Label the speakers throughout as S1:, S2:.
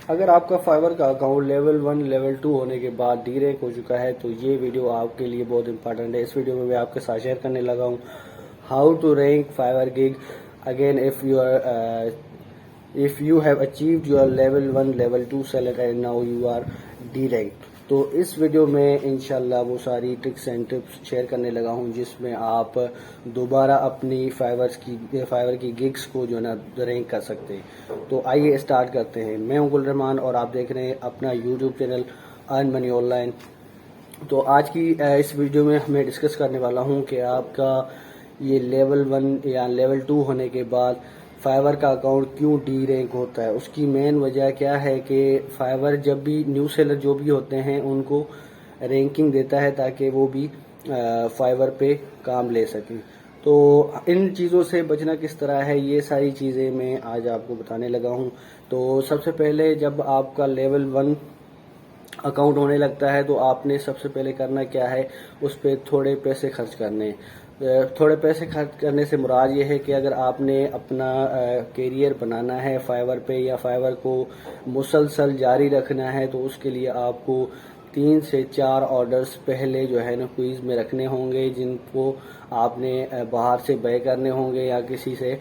S1: اگر آپ کا فائبر کا اکاؤنٹ لیول 1 لیول 2 ہونے کے بعد ڈی رینک ہو چکا ہے تو یہ ویڈیو آپ کے لیے بہت امپارٹنٹ ہے. اس ویڈیو میں آپ کے ساتھ شیئر کرنے لگا ہوں how to rank Fiverr gig again if you have achieved your level 1 level 2 seller and now you are D-ranked. تو اس ویڈیو میں انشاءاللہ وہ ساری ٹرکس اینڈ ٹپس شیئر کرنے لگا ہوں جس میں آپ دوبارہ اپنی فائبر کی گگس کو جو ہے نا رینک کر سکتے ہیں. تو آئیے اسٹارٹ کرتے ہیں. میں ہوں گل رحمان اور آپ دیکھ رہے ہیں اپنا YouTube channel earn money on line. تو آج کی اس ویڈیو میں میں ڈسکس کرنے والا ہوں کہ آپ کا یہ لیول 1 یا لیول 2 ہونے کے بعد فائبر کا اکاؤنٹ کیوں ڈی رینک ہوتا ہے. اس کی مین وجہ کیا ہے کہ فائبر جب بھی نیو سیلر جو بھی ہوتے ہیں ان کو رینکنگ دیتا ہے تاکہ وہ بھی فائبر پہ کام لے سکیں. تو ان چیزوں سے بچنا کس طرح ہے یہ ساری چیزیں میں آج آپ کو بتانے لگا ہوں. تو سب سے پہلے جب آپ کا لیول 1 اکاؤنٹ ہونے لگتا ہے تو آپ نے سب سے پہلے کرنا کیا ہے, اس پہ تھوڑے پیسے خرچ کرنے. تھوڑے پیسے خرچ کرنے سے مراد یہ ہے کہ اگر آپ نے اپنا کیریئر بنانا ہے فائبر پہ یا فائبر کو مسلسل جاری رکھنا ہے تو اس کے لیے آپ کو 3 سے 4 آرڈرز پہلے جو ہے نا کوئز میں رکھنے ہوں گے جن کو آپ نے باہر سے بے کرنے ہوں گے یا کسی سے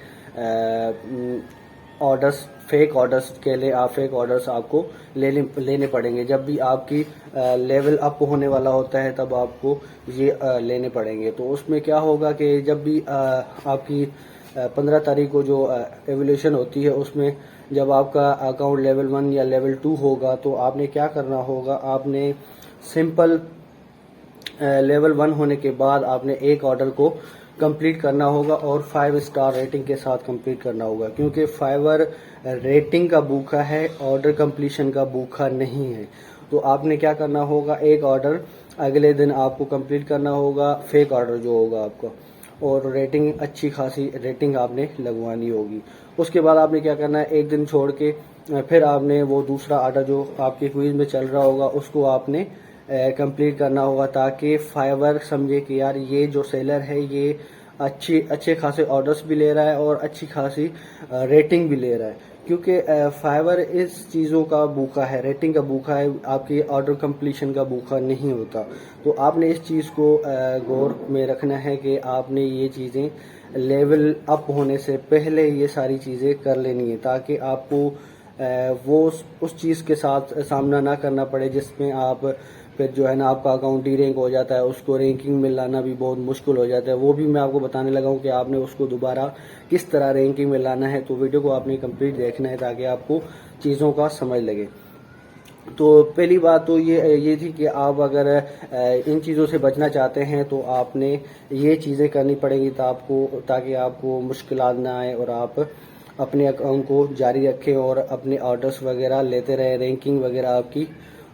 S1: آرڈرز فیک آرڈرز کے لیے فیک آرڈرز آپ کو لینے پڑیں گے. جب بھی آپ کی لیول اپ ہونے والا ہوتا ہے تب آپ کو یہ لینے پڑیں گے. تو اس میں کیا ہوگا کہ جب بھی آپ کی 15 تاریخ کو جو ایولیوشن ہوتی ہے اس میں جب آپ کا اکاؤنٹ لیول 1 یا لیول 2 ہوگا تو آپ نے کیا کرنا ہوگا, آپ نے سمپل لیول 1 ہونے کے بعد آپ نے ایک آرڈر کو کمپلیٹ کرنا ہوگا اور 5 اسٹار ریٹنگ کے ساتھ کمپلیٹ کرنا ہوگا, کیونکہ فائبر ریٹنگ کا بھوکا ہے, آرڈر کمپلیشن کا بھوکا نہیں ہے. تو آپ نے کیا کرنا ہوگا, ایک آرڈر اگلے دن آپ کو کمپلیٹ کرنا ہوگا, فیک آرڈر جو ہوگا آپ کا, اور ریٹنگ اچھی خاصی ریٹنگ آپ نے لگوانی ہوگی. اس کے بعد آپ نے کیا کرنا ہے, ایک دن چھوڑ کے پھر آپ نے وہ دوسرا آرڈر جو آپ کے کوئز میں چل رہا ہوگا اس کو آپ نے کمپلیٹ کرنا ہوگا تاکہ فائبر سمجھے کہ یار یہ جو سیلر ہے یہ اچھے خاصے آرڈرز بھی لے رہا ہے اور اچھی خاصی ریٹنگ بھی لے رہا ہے. کیونکہ فائبر اس چیزوں کا بھوکا ہے, ریٹنگ کا بھوکا ہے, آپ کی آرڈر کمپلیشن کا بھوکا نہیں ہوتا. تو آپ نے اس چیز کو غور میں رکھنا ہے کہ آپ نے یہ چیزیں لیول اپ ہونے سے پہلے یہ ساری چیزیں کر لینی ہے تاکہ آپ کو وہ اس چیز کے ساتھ سامنا نہ کرنا پڑے جس میں آپ پھر جو ہے نا آپ کا اکاؤنٹ ڈی رینک ہو جاتا ہے, اس کو رینکنگ میں لانا بھی بہت مشکل ہو جاتا ہے. وہ بھی میں آپ کو بتانے لگا ہوں کہ آپ نے اس کو دوبارہ کس طرح رینکنگ میں لانا ہے. تو ویڈیو کو آپ نے کمپلیٹ دیکھنا ہے تاکہ آپ کو چیزوں کا سمجھ لگے. تو پہلی بات تو یہ تھی کہ آپ اگر ان چیزوں سے بچنا چاہتے ہیں تو آپ نے یہ چیزیں کرنی پڑیں گی تاکہ آپ کو مشکلات نہ آئے اور آپ اپنے اکاؤنٹ کو جاری رکھیں اور اپنے آرڈرز وغیرہ لیتے رہے, رینکنگ وغیرہ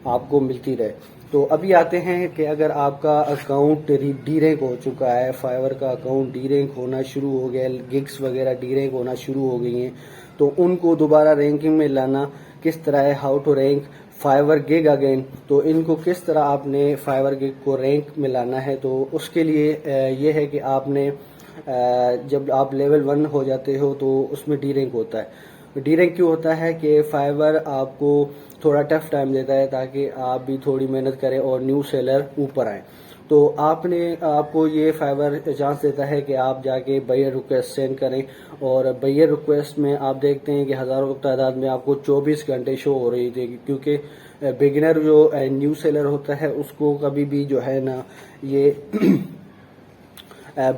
S1: آپ کو ملتی رہے. تو ابھی آتے ہیں کہ اگر آپ کا اکاؤنٹ ڈی رینک ہو چکا ہے, فائبر کا اکاؤنٹ ڈی رینک ہونا شروع ہو گیا, گگس وغیرہ ڈی رینک ہونا شروع ہو گئی ہیں, تو ان کو دوبارہ رینکنگ میں لانا کس طرح ہے, how to rank Fiverr gig again. تو ان کو کس طرح آپ نے فائبر گگ کو رینک میں لانا ہے, تو اس کے لیے یہ ہے کہ آپ نے جب آپ لیول 1 ہو جاتے ہو تو اس میں ڈی رینک ہوتا ہے. ڈی رینک کیوں ہوتا ہے کہ فائبر آپ کو تھوڑا ٹف ٹائم دیتا ہے تاکہ آپ بھی تھوڑی محنت کریں اور نیو سیلر اوپر آئیں. تو آپ کو یہ فائبر چانس دیتا ہے کہ آپ جا کے بائر ریکویسٹ سینڈ کریں, اور بائر ریکویسٹ میں آپ دیکھتے ہیں کہ ہزاروں تعداد میں آپ کو 24 گھنٹے شو ہو رہی تھی, کیونکہ بگنر جو نیو سیلر ہوتا ہے اس کو کبھی بھی جو ہے نا یہ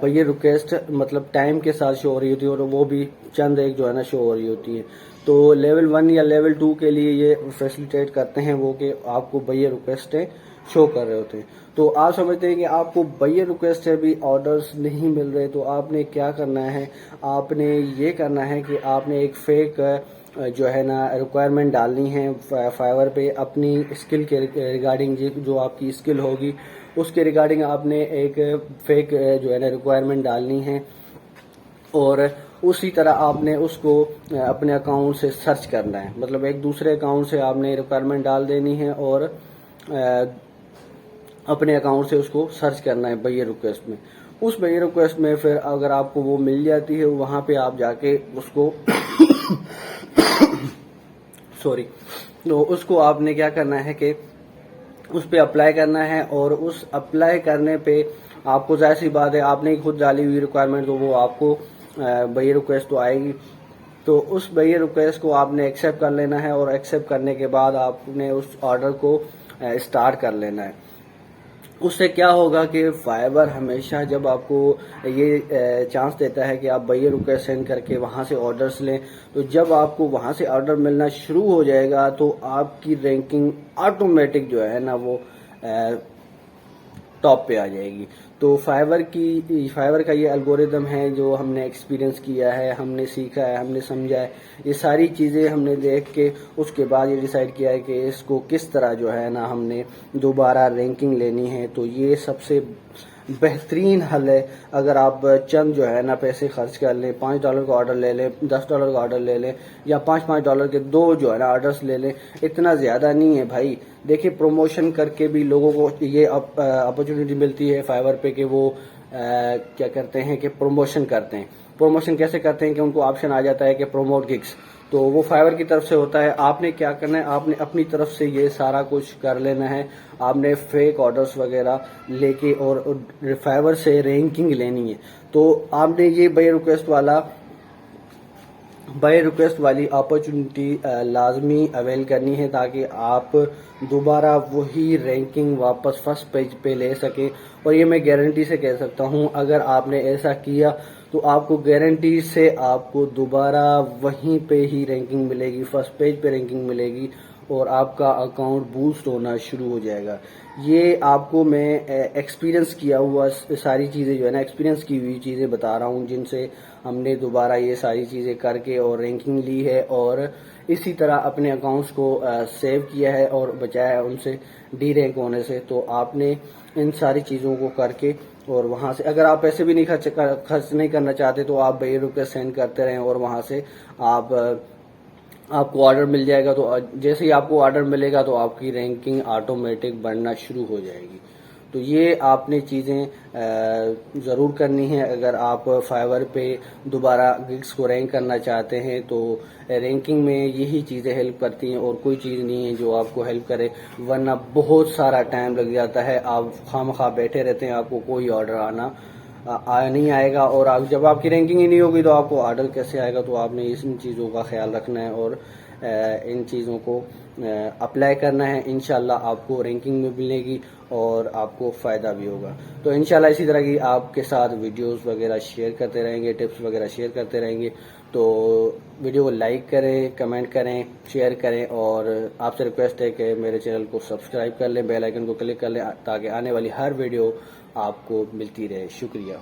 S1: بائر ریکویسٹ مطلب ٹائم کے ساتھ شو ہو رہی ہوتی ہے اور وہ بھی چند ایک جو ہے نا شو ہو رہی ہوتی ہے. تو لیول 1 یا لیول 2 کے لیے یہ فیسلیٹیٹ کرتے ہیں وہ کہ آپ کو بائر ریکویسٹیں شو کر رہے ہوتے ہیں. تو آپ سمجھتے ہیں کہ آپ کو بائر ریکویسٹ سے بھی آرڈرز نہیں مل رہے, تو آپ نے کیا کرنا ہے, آپ نے یہ کرنا ہے کہ آپ نے ایک فیک جو ہے نا ریکوائرمنٹ ڈالنی ہے فائبر پہ اپنی اسکل کے ریگارڈنگ. جو آپ کی اسکل ہوگی اس کے ریگارڈنگ آپ نے ایک فیک جو ہے نا ریکوائرمنٹ ڈالنی ہے, اور اسی طرح آپ نے اس کو اپنے اکاؤنٹ سے سرچ کرنا ہے. مطلب ایک دوسرے اکاؤنٹ سے آپ نے ریکوائرمنٹ ڈال دینی ہے اور اپنے اکاؤنٹ سے اس کو سرچ کرنا ہے بائر ریکویسٹ میں. اس بائر ریکویسٹ میں پھر اگر آپ کو وہ مل جاتی ہے وہاں پہ آپ جا کے اس کو سوری، تو اس کو آپ نے کیا کرنا ہے کہ اس پہ اپلائی کرنا ہے، اور اس اپلائی کرنے پہ آپ کو ظاہر سی بات ہے آپ نے خود ڈالی ہوئی ریکوائرمنٹ، تو وہ آپ کو بئی ریکویسٹ تو آئے گی، تو اس بئی ریکویسٹ کو آپ نے ایکسیپٹ کر لینا ہے، اور ایکسیپٹ کرنے کے بعد آپ نے اس آرڈر کو اسٹارٹ کر لینا ہے۔ اس سے کیا ہوگا کہ فائبر ہمیشہ جب آپ کو یہ چانس دیتا ہے کہ آپ بئی ریکویسٹ سینڈ کر کے وہاں سے آرڈرز لیں، تو جب آپ کو وہاں سے آرڈر ملنا شروع ہو جائے گا تو آپ کی رینکنگ آٹومیٹک جو ہے نا وہ ٹاپ پہ آ جائے گی۔ تو فائبر کا یہ الگوریدم ہے جو ہم نے ایکسپیرینس کیا ہے، ہم نے سیکھا ہے، ہم نے سمجھا ہے، یہ ساری چیزیں ہم نے دیکھ کے اس کے بعد یہ ڈیسائیڈ کیا ہے کہ اس کو کس طرح جو ہے نا ہم نے دوبارہ رینکنگ لینی ہے۔ تو یہ سب سے بہترین حل ہے۔ اگر آپ چند جو ہے نا پیسے خرچ کر لیں، $5 کا آرڈر لے لیں، $10 کا آرڈر لے لیں، یا $5 کے 2 جو ہے نا آرڈرز لے لیں، اتنا زیادہ نہیں ہے بھائی۔ دیکھیں پروموشن کر کے بھی لوگوں کو یہ اپرچونٹی ملتی ہے فائبر پہ کہ وہ کیا کرتے ہیں کہ پروموشن کرتے ہیں۔ پروموشن کیسے کرتے ہیں کہ ان کو آپشن آ جاتا ہے کہ پروموٹ گگس، تو وہ فائبر کی طرف سے ہوتا ہے۔ آپ نے کیا کرنا ہے، آپ نے اپنی طرف سے یہ سارا کچھ کر لینا ہے۔ آپ نے فیک آرڈرز وغیرہ لے کے اور فائبر سے رینکنگ لینی ہے۔ تو آپ نے یہ بائی ریکویسٹ والی اپرچونٹی لازمی اویل کرنی ہے، تاکہ آپ دوبارہ وہی رینکنگ واپس فرسٹ پیج پہ لے سکیں۔ اور یہ میں گارنٹی سے کہہ سکتا ہوں، اگر آپ نے ایسا کیا تو آپ کو گارنٹی سے آپ کو دوبارہ وہیں پہ ہی رینکنگ ملے گی، فرسٹ پیج پہ رینکنگ ملے گی، اور آپ کا اکاؤنٹ بوسٹ ہونا شروع ہو جائے گا۔ یہ آپ کو میں ایکسپیرینس کیا ہوا ساری چیزیں جو ہے نا، ایکسپیرینس کی ہوئی چیزیں بتا رہا ہوں، جن سے ہم نے دوبارہ یہ ساری چیزیں کر کے اور رینکنگ لی ہے، اور اسی طرح اپنے اکاؤنٹس کو سیو کیا ہے اور بچایا ہے ان سے ڈی رینک ہونے سے۔ تو آپ نے ان ساری چیزوں کو کر کے اور وہاں سے اگر آپ پیسے بھی نہیں خرچ نہیں کرنا چاہتے تو آپ بئی ریکویسٹ سینڈ کرتے رہیں، اور وہاں سے آپ کو آرڈر مل جائے گا۔ تو جیسے ہی آپ کو آرڈر ملے گا تو آپ کی رینکنگ آٹومیٹک بڑھنا شروع ہو جائے گی۔ تو یہ آپ نے چیزیں ضرور کرنی ہیں اگر آپ فائبر پہ دوبارہ گگس کو رینک کرنا چاہتے ہیں۔ تو رینکنگ میں یہی چیزیں ہیلپ کرتی ہیں، اور کوئی چیز نہیں ہے جو آپ کو ہیلپ کرے، ورنہ بہت سارا ٹائم لگ جاتا ہے، آپ خواہ بیٹھے رہتے ہیں، آپ کو کوئی آرڈر نہیں آئے گا، اور جب آپ کی رینکنگ ہی نہیں ہوگی تو آپ کو آرڈر کیسے آئے گا۔ تو آپ نے ان چیزوں کا خیال رکھنا ہے اور ان چیزوں کو اپلائی کرنا ہے۔ انشاءاللہ آپ کو رینکنگ میں ملے گی اور آپ کو فائدہ بھی ہوگا۔ تو انشاءاللہ اسی طرح کی آپ کے ساتھ ویڈیوز وغیرہ شیئر کرتے رہیں گے، ٹپس وغیرہ شیئر کرتے رہیں گے۔ تو ویڈیو کو لائک کریں، کمنٹ کریں، شیئر کریں، اور آپ سے ریکویسٹ ہے کہ میرے چینل کو سبسکرائب کر لیں، بیل آئیکن کو کلک کر لیں، تاکہ آنے والی ہر ویڈیو آپ کو ملتی رہے۔ شکریہ۔